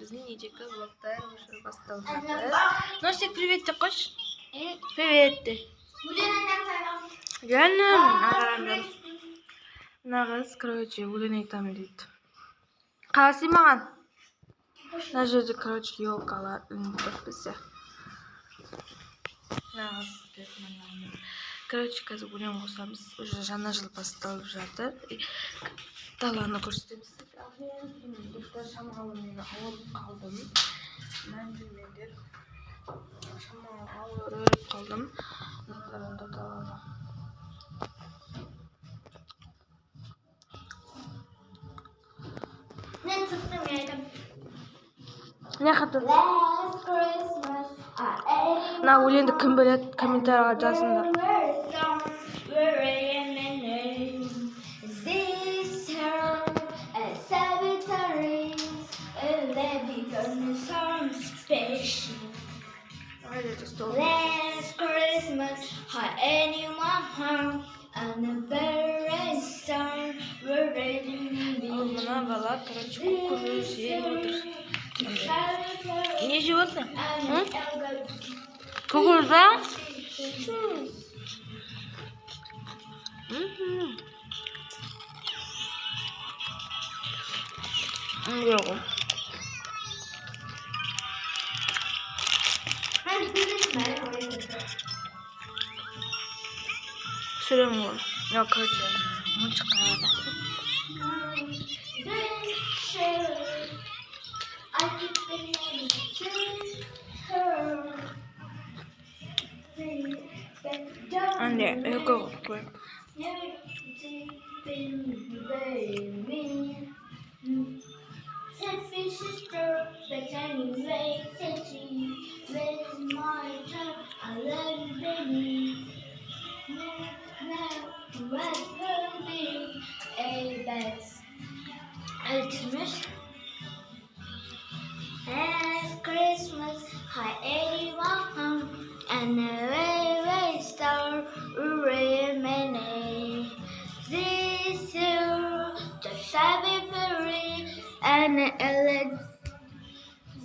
біздің недегі влогтар уже басталып жатыр. Носик, привет деп қойшы. Привет де. Жаным, ағараңдар. Мына қыз, короче, өлең айтамын дейді. Қаласың маған? Мына жерде, короче, елкалар ілініп бізде. Мына қыз деп мынаны. Короче, қазір өлең қосамыз. Уже жаңа жыл басталып жатыр. Даланы көрсетеміз. Достар, шамалы мені ауырып қалдым. Мән білмеңдер. Шамалы ауырып қалдым. Қараңдар даланы. Мен шықтым, едім. Не хаты? Мына өлеңді кім біледі, комментарияға жазыңдар. Last Christmas, had anyone home, and the very star were ready to be. Мына бала, короче, кукуруз жеп отыр. Не жеп отыр? Кукуруз ба? Жоқ. Сұрем ғой. Я, короче, мұншық қарады. Anne, yok yok. Selfish sister, but anyway, said she, with my child, I love you, baby. Now, what will be a best Christmas? Last Christmas, hi everyone, and the very star remaining. This year, the Sabbath very and elegant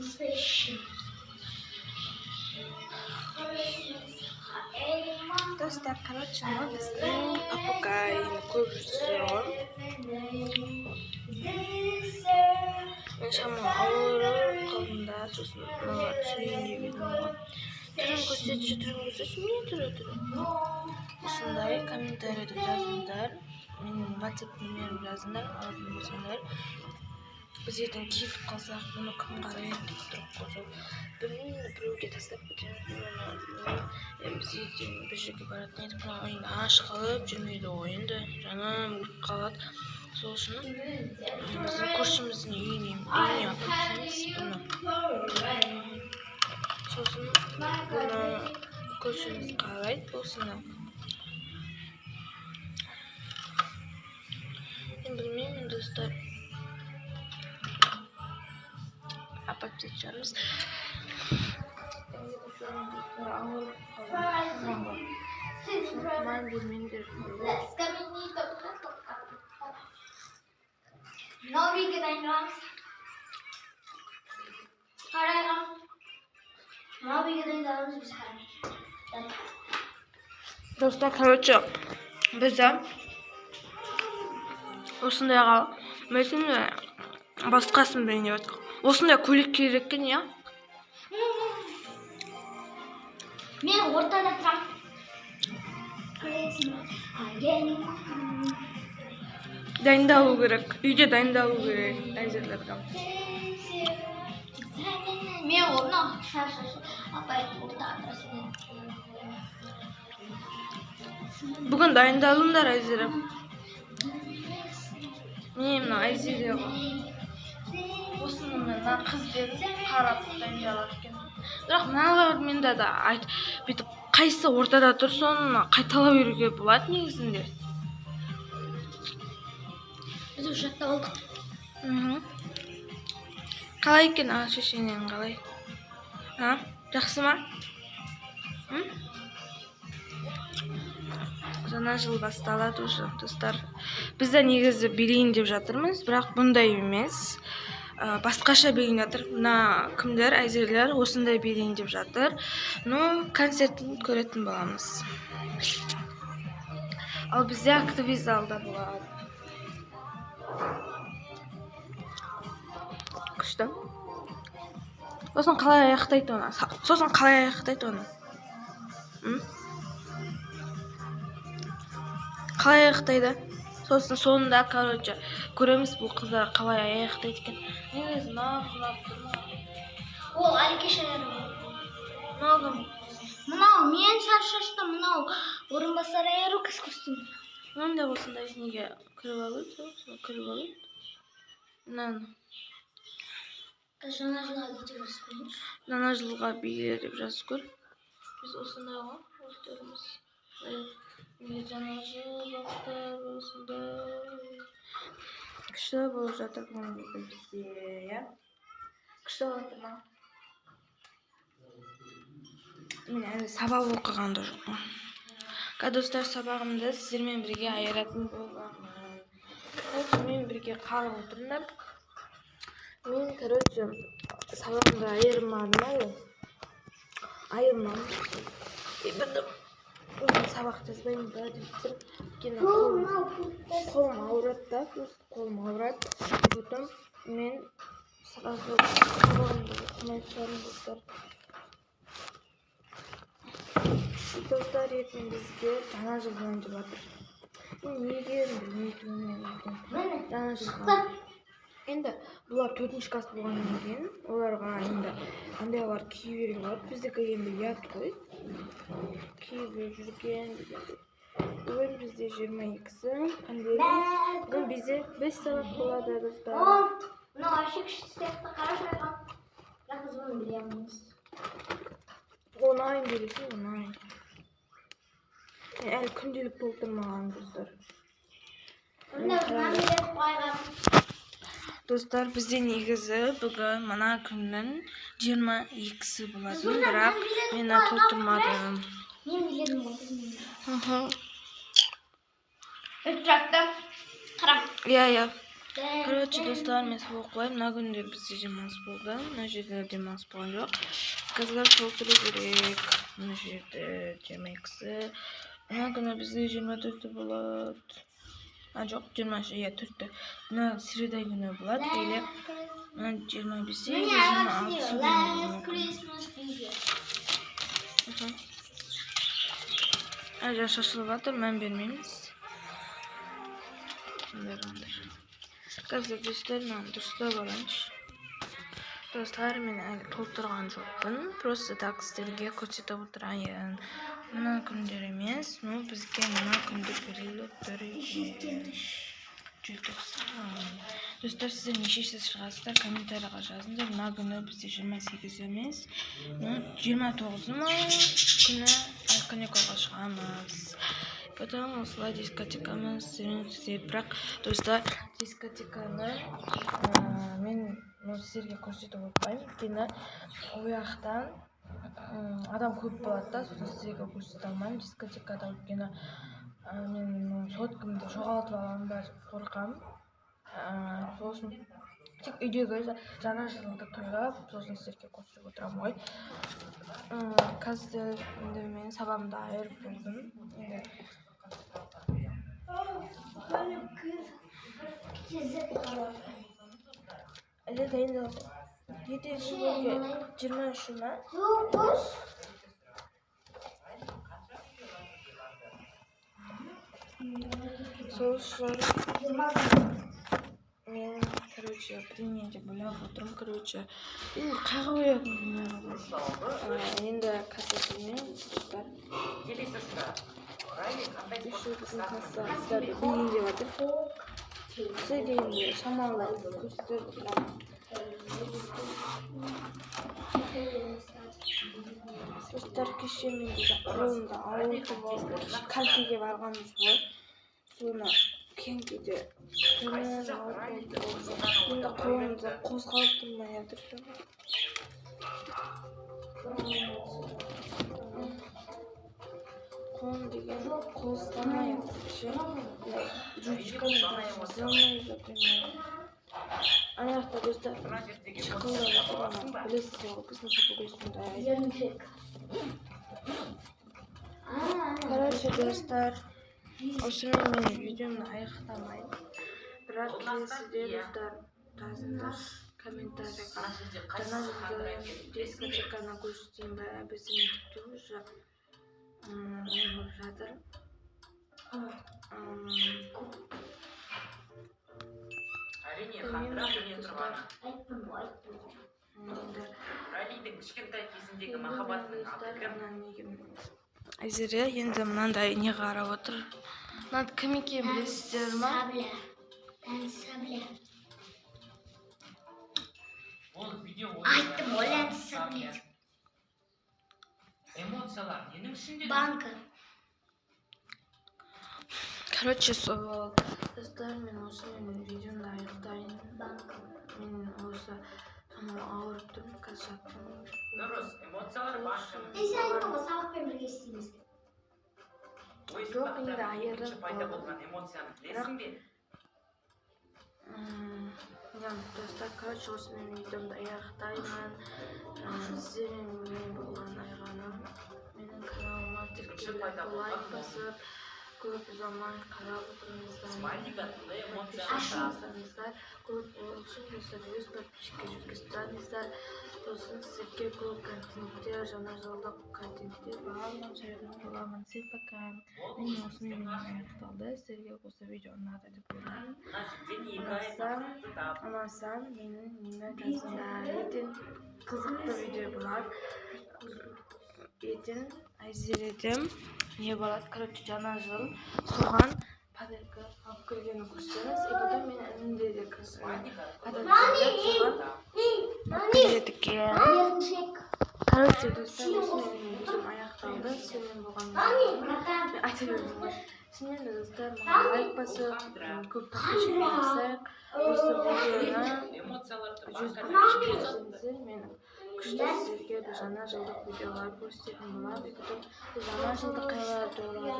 special. Достар, короче, мы біздің апугайын көрсем. Мен шамалы ауырып қалдымда, сосын мына түсірейін деп едім ғой. Түрін көрсетші, не түрі? Осындай комментарияда жазыңдар. Менің WhatsApp нөмірім жазыңдар, алатын болсаңдар. Біз ертең кетіп қалсақ, мұны кім қарайды деп тұрып қосып. Білмеймін, біреуге тастап кетемін. Біз ертең бір жерге баратын едік, мына ойын ашық алып жүрмейді ғой енді. Жаным өліп қалады. Сол үшін біздің көршіміздің үйіне апарып тастаймыз бұны. Сосын бұны көршіміз қалайды болсына. Мен білмеймін, достар. Апарып тастаймыз. Мән бермеңдер. Новиге дайындаймыз. Қарайға. Новиге дайындаймыз біз қарай. Достар, короче, бізді осындайға мәтін басқасын білін деп атқы. Осындай көйлек керек екен, я? Мен ортада тұрам. Дайындалу керек. Үйде дайындалу керек. Әзірлеп тұрам. Мен орна шаш. Апай ортада тұрасың. Бүгін дайындалыңдар әзіріп. Мен мына әзірде ғой. Осыны мына қызбен қарап дайындалады екен. Бірақ мыналар менде да бүйтіп қайсы ортада тұр, соны қайталап беруге болады негізінде. Біз уже жаттап алдық. Қалай екен шешеңнен қалай? Жақсы ма? Жаңа жыл басталады уже, достар. Біз де негізі билейін деп жатырмыз, бірақ бұндай емес. басқаша берейін жатыр. Мына кімдер, әзірлер осындай берейін деп жатыр. Концертін көретін боламыз. Ал бізде актовый залда болады. Күшті. Сосын қалай аяқтайды оны? Қалай аяқтайды? Сосын соңында, көреміз бұл қыздар қалай аяқтайды екен. Негізі нағып тұрмай. Ол Аликеш аяғы. Мынау мен шашты, мынау орынбасар аяғы костюм. Мынандай осындай неге кіріп алып. Жаңа жылға билер деп жазып көр. Біз осындай ғой, өздеріміз. Жаңа жыл бақтар осындай. Күшті болып жатыр бізде, я? Күшті болып ма? Мен әлі сабақ оқыған да жоқпын. Достар, сабағымды сіздермен бірге айыратын боламын. Мен бірге қарап отырыңдар. Мен, сабағымды айырмадым. Сабақ жазбаймын ба деп тұрып, қолым ауырады. Потом мен сразу сабағымды оқымай шығарым достар. Достар, ертең бізге жаңа жыл болайын деп жатыр. Неге білмейтініммен жаңа жылға. Енді бұлар 4-ші класс болғаннан кейін, оларға енді андайлар кие берген болады. Біздікі енді ұят қой. Киіп жүрген дегенде. Бүгін бізде 22-сі, бүгін бізде 5 сағат болады, достар. Мынау вообще күшті сияқты қарап. Біз оны білеміз. Онайын бересің, онайын. Әлі күнделік толтырмаған, достар. Достар, бізде негізі бүгін мына күннің 22-сі болатын, бірақ мен толтырмадым. Мен білемін ғой. Өтіракта қарам. Иә. Достар, мен сабақ оқылайын. Мына күнде бізде демалыс болды. Мына жерде демалыс болған жоқ. Қазір толтыру керек. Мына жерде 22-сі. Мына күні бізде 24-ті болады. Жоқ, 24-ті. Мына среда күні болады. Или 25-ті, 26-ті болады. Әлі шашылып жатыр, мән бермейміз. Қазір достар, мен дұрыстап алайыншы. Достар, мен әлі толтырған жоқпын. Просто так сіздерге көрсетіп отырайын. Мына күндер емес, бізге мына күнді беріліп тұр екен. Достар, сіздер нешесі шығасыздар, комментарияға жазыңдар. Мына күні бізде 28 емес, 29 ма күні каникулға шығамыз. Потом осылай дискотекамыз сіздер, бірақ достар, дискотеканы мен сіздерге көрсетіп отпаймын. Өйткені ояқтан адам көп болады да, сосын сіздерге көрсете алмаймын дискотекада. Өйткені мен соткамды жоғалтып аламын ба деп қорқамын. Сосын тек үйдегі жаңа жылды тойлап, сосын сіздерге көрсетіп отырамын ғой. Қазір мен сабағымды айырып болдым. Әлі дайындалды. 23 ма? Соғысшылар мен, пример деп ойлап отырмын, енді қайға оятын енді кассасымен достар. Біздің кассасыздар дейін деп жатыр. Сіздерге шамалы көрсетіп отырамын. Достар, кеше мен қолымда ауыртып конькиге барғанбыз ғой. Соны конькиде енді қолымды қозғалып тұрмай жатыр. Қолым деген қозғалмай жатыр. Ручканы жаза алмай жатыр. Аяқта достар шықылдап жатыр, білесіздер ғой, біздің сапогойсында. Зернышек. Короче, достар, осымен мен видеомды аяқтамайын. Бірақ келесіде достар, жазыңдар комментарийға. Жаңа жылды дискотеканы көрсетейін бе, біздің мектепте уже не болып жатыр. Әрине, хандыра білген тұрғаны. Ралидің кішкентай кезіндегі махаббатының аты кім? Айзере енді мынандай не қарап отыр. Мынаны кім екенін білесіздер ма? Сабля. Ben Сабля. Ол видео Айттым, ол ән Сабля. Эмоциялар ненің ішінде? Банка. Короче, достар, мен осымен видеоны аяқтайын. Банка. Мен осы ауырып тұрмын, қазір жаттым. Дұрыс, эмоциялар банканың. Несі айттым ғой, сабақпен бірге істейміз. Жоқ, енді айырып екінші пайда болған эмоцияны білесің бе? Достар, короче, осымен видеомды аяқтаймын. Сіздермен мен болған айғаным. Менің каналыма тіркеліп лайк басып, көп ұзамай қарап отырыңыздар. Смайлик атты эмоция Ашыңыздар, көп болсын, достар, өз подписчикке жеткізсеңіздер. Сосын сіздерге көп контенттер, жаңа жылдық контенттер барлығын жіберетін боламын. Всем пока. Мен осымен аяқталды. Сіздерге осы видео ұнады деп ойлаймын. Ұнаса, менің неме жазыңдар. Ертең қызықты видео болады. Ертең Айзереден не болады? Короче, жаңа жыл соған подарка алып келгенін көрсеңіз, и потом мен інімде де подарка соған келеді екен. Короче, достар, осымен видеом аяқталды. Сізбен болған мен айта бердім ғой. Сізбен де достар, маған лайк басып, көп подписчик болсақ, осы видеоны 100 подписчик болсаңыздар, мен күшті сіздерге жаңа жылдық видеолар көрсететін болады. Потом жаңа жылдық қайлар туралы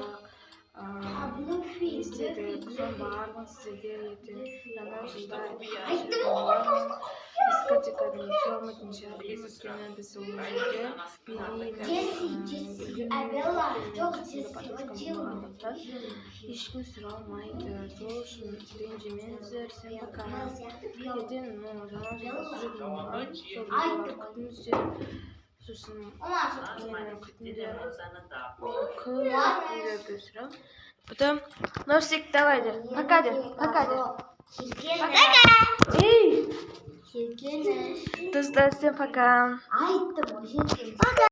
естедік, соның барлығын сіздерге ертең жаңа жылда дискотеканың съематын шақырып өткені біз ол жерде подружкам ешкім сұрамайды. Сол үшін ренжімеңіздер. Всем пока. Ертең жаңа жылда түсіретін болады. Сол видеоларды күтіңіздер. Сосын мені күтіңдер. Көп видео түсіремін. Потом Носик, давай де. Пока де. Пока де. Эй! Достар, всем пока. Айттым ғой,